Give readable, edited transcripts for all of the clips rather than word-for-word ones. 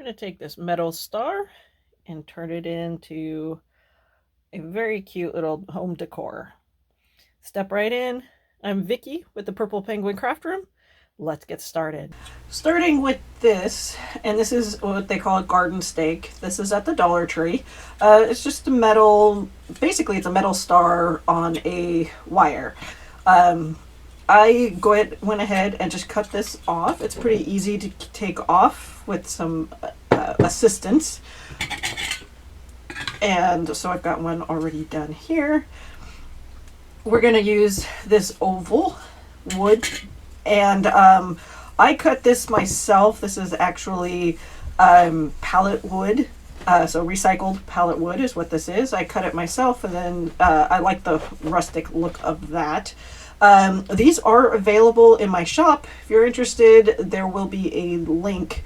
We're going to take this metal star and turn it into a very cute little home decor. Step right in. I'm Vicky with the Purple Penguin Craft Room. Let's get started. Starting with this, and this is what they call a garden stake. This is at the Dollar Tree. It's just a metal, basically it's a metal star on a wire. I went ahead and just cut this off. It's pretty easy to take off with some assistance. And so I've got one already done here. We're going to use this oval wood, and I cut this myself. This is actually pallet wood, so recycled pallet wood is what this is. I cut it myself, and then I like the rustic look of that. These are available in my shop. If you're interested, there will be a link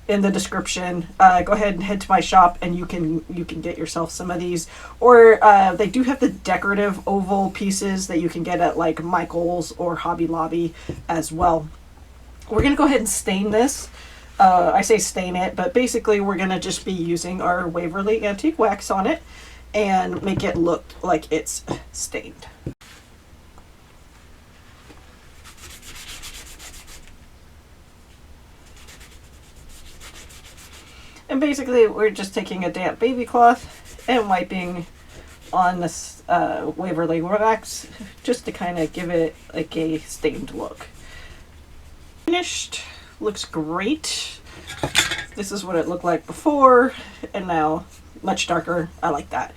in the description. Go ahead and head to my shop and you can get yourself some of these, or they do have the decorative oval pieces that you can get at like Michael's or Hobby Lobby as well. We're gonna go ahead and stain this. I say stain it, but basically we're gonna just be using our Waverly antique wax on it and make it look like it's stained. And basically we're just taking a damp baby cloth and wiping on this Waverly wax just to kind of give it like a stained look. Finished, looks great. This is what it looked like before, and now much darker. I like that.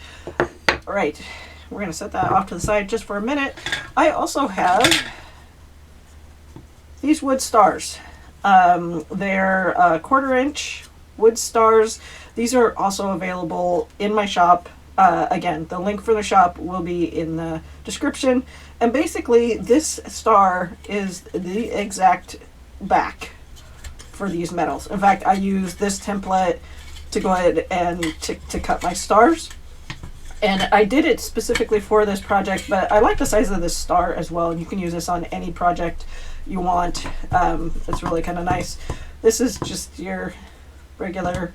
All right, we're gonna set that off to the side just for a minute. I also have these wood stars. They're 1/4 inch wood stars. These are also available in my shop. Again, the link for the shop will be in the description. And basically, this star is the exact back for these metals. In fact, I use this template to go ahead and to cut my stars. And I did it specifically for this project, but I like the size of this star as well. And you can use this on any project you want. It's really kind of nice. This is just your regular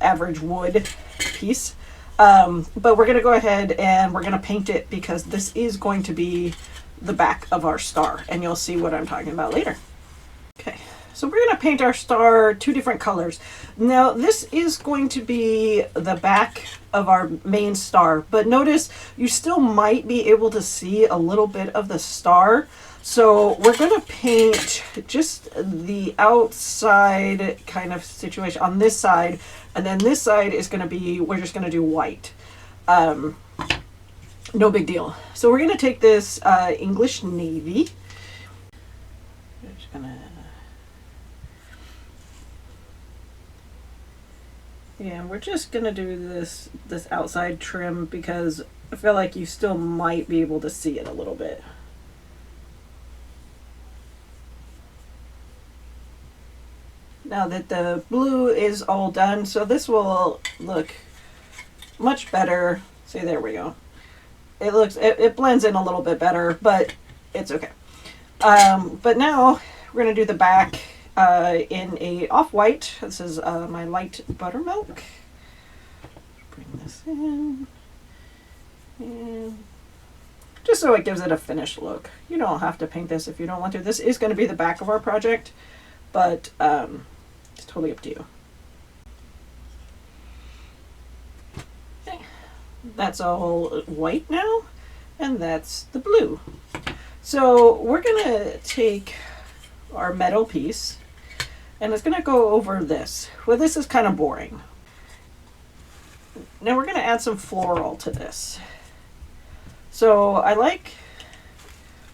average wood piece, but we're going to go ahead and we're going to paint it because this is going to be the back of our star, and you'll see what I'm talking about later. Okay, so we're going to paint our star 2 different colors. Now this is going to be the back of our main star, but notice you still might be able to see a little bit of the star. So we're going to paint just the outside kind of situation on this side, and then this side is going to be, we're just going to do white. No big deal. So we're going to take this English navy. We're just gonna, yeah, we're just going to do this outside trim because I feel like you still might be able to see it a little bit. Now that the blue is all done, so this will look much better. See, there we go. It blends in a little bit better, but it's okay. But now we're gonna do the back in a off-white. This is my light buttermilk. Bring this in, and just so it gives it a finished look. You don't have to paint this if you don't want to. This is going to be the back of our project, but it's totally up to you. Okay. That's all white now, and that's the blue. So we're gonna take our metal piece, and it's gonna go over this. Well, this is kind of boring. Now we're gonna add some floral to this. So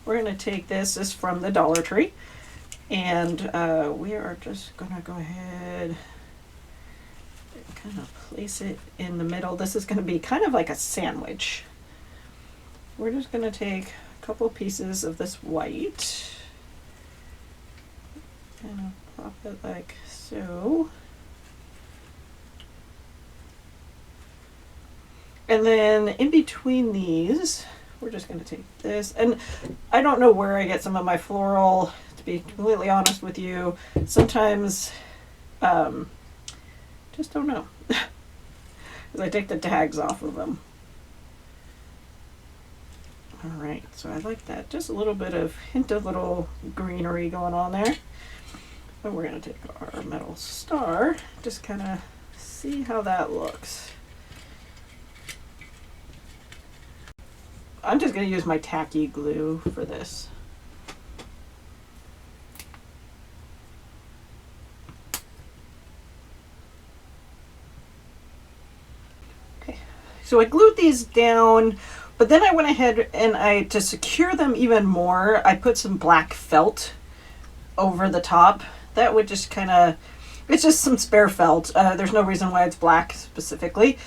we're gonna take this is from the Dollar Tree. And we are just gonna go ahead and kind of place it in the middle. This is gonna be kind of like a sandwich. We're just gonna take a couple pieces of this white and pop it like so. And then in between these, we're just gonna take this, and I don't know where I get some of my floral, to be completely honest with you. Sometimes Just don't know. As I take the tags off of them. Alright, so I like that. Just a little bit of hint of little greenery going on there. And we're going to take our metal star, just kind of see how that looks. I'm just going to use my tacky glue for this. Okay, so I glued these down, but then I went ahead and to secure them even more, I put some black felt over the top. That would just kind of, it's just some spare felt. There's no reason why it's black specifically.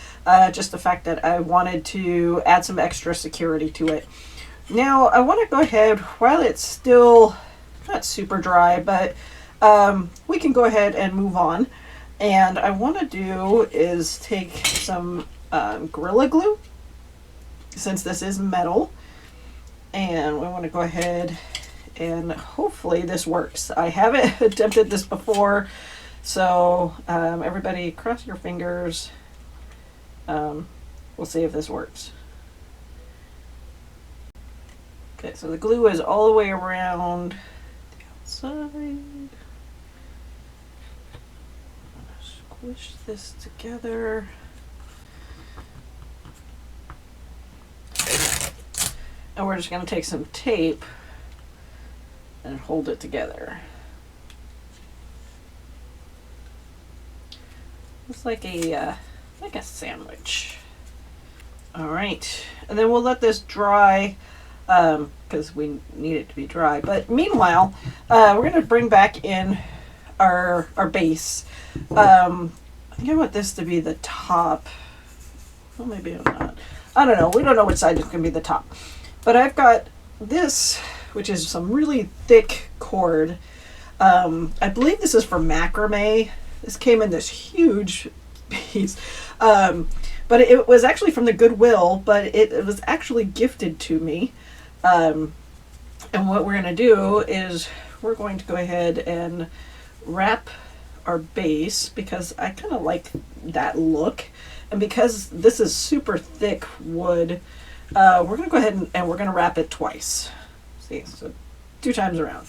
Just the fact that I wanted to add some extra security to it. Now I want to go ahead, while it's still not super dry, but we can go ahead and move on. And I want to do is take some Gorilla Glue, since this is metal, and we want to go ahead and hopefully this works. I haven't attempted this before, so everybody cross your fingers. We'll see if this works. Okay, so the glue is all the way around the outside. Squish this together. And we're just going to take some tape and hold it together. It's like a sandwich. All right, and then we'll let this dry because we need it to be dry. But meanwhile, we're going to bring back in our base. I think I want this to be the top. Well, maybe I'm not. I don't know. We don't know which side is going to be the top. But I've got this, which is some really thick cord. I believe this is for macrame. This came in this huge piece. But it was actually from the Goodwill, but it was actually gifted to me. And what we're going to do is we're going to go ahead and wrap our base, because I kind of like that look. And because this is super thick wood, we're going to go ahead and we're going to wrap it twice. See, so 2 times around.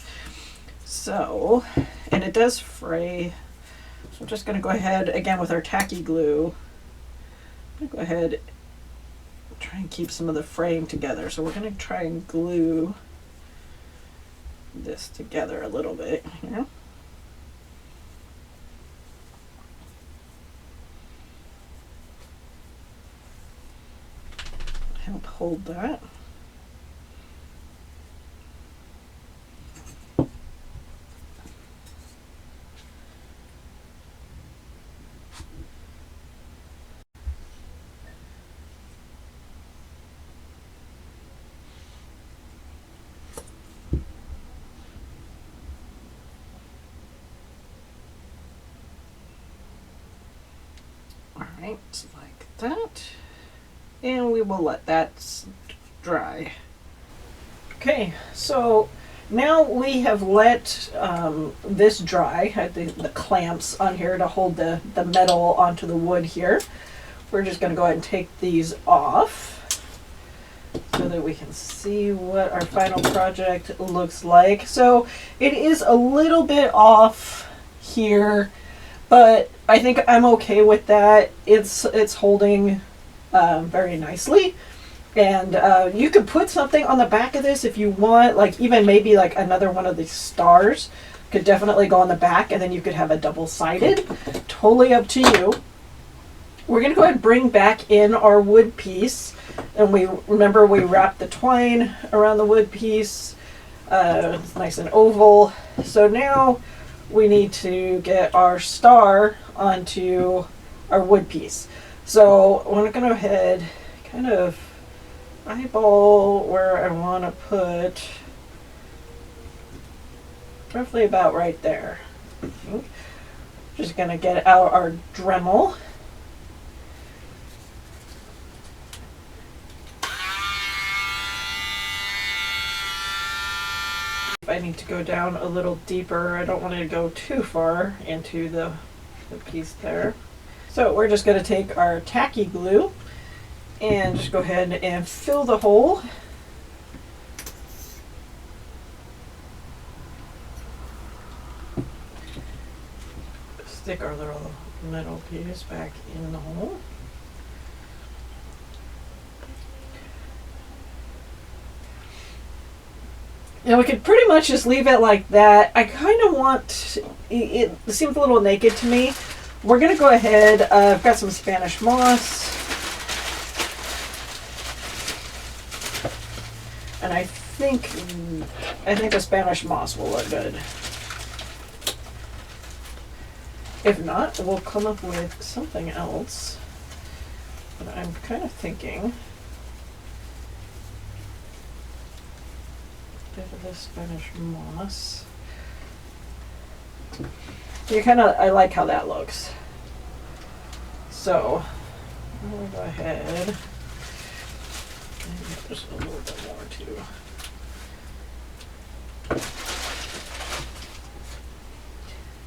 So, and it does fray. So I'm just going to go ahead again with our tacky glue. I'm going to go ahead and try and keep some of the frame together. So we're going to try and glue this together a little bit here. Help hold that. All right, like that. And we will let that dry. Okay, so now we have let this dry. I think the clamps on here to hold the metal onto the wood here. We're just going to go ahead and take these off so that we can see what our final project looks like. So it is a little bit off here, but I think I'm okay with that. It's holding very nicely. And you could put something on the back of this if you want, like even maybe like another one of these stars could definitely go on the back, and then you could have a double-sided. Totally up to you. We're going to go ahead and bring back in our wood piece. And we wrapped the twine around the wood piece. It's nice and oval. So now we need to get our star onto our wood piece. So I'm going to go ahead, kind of eyeball where I want to put, roughly about right there. I think. Just going to get out our Dremel. I need to go down a little deeper. I don't want to go too far into the the piece there. So we're just going to take our tacky glue and just go ahead and fill the hole. Stick our little metal piece back in the hole. Now we could pretty much just leave it like that. I kind of want, it seems a little naked to me. We're going to go ahead, I've got some Spanish moss. And I think the Spanish moss will look good. If not, we'll come up with something else. But I'm kind of thinking bit of this Spanish moss. I like how that looks. So I'm gonna go ahead and get just a little bit more too.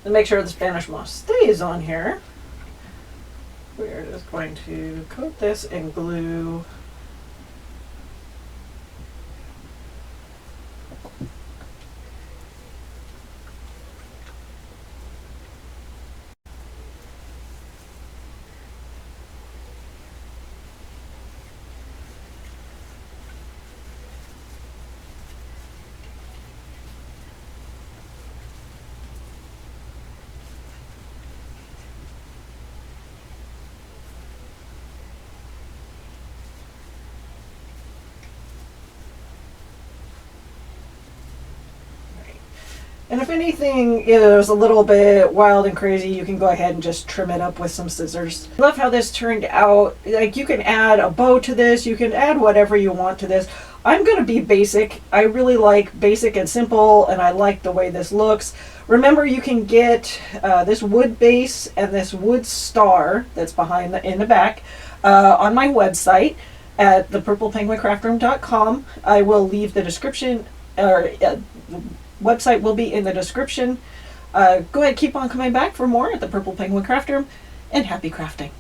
And make sure the Spanish moss stays on here. We're just going to coat this in glue. And if anything is a little bit wild and crazy, you can go ahead and just trim it up with some scissors. I love how this turned out. Like, you can add a bow to this, you can add whatever you want to this. I'm going to be basic. I really like basic and simple, and I like the way this looks. Remember, you can get this wood base and this wood star that's behind in the back on my website at thepurplepenguincraftroom.com. I will leave the description, or website will be in the description. Go ahead, keep on coming back for more at the Purple Penguin Craft Room, and happy crafting.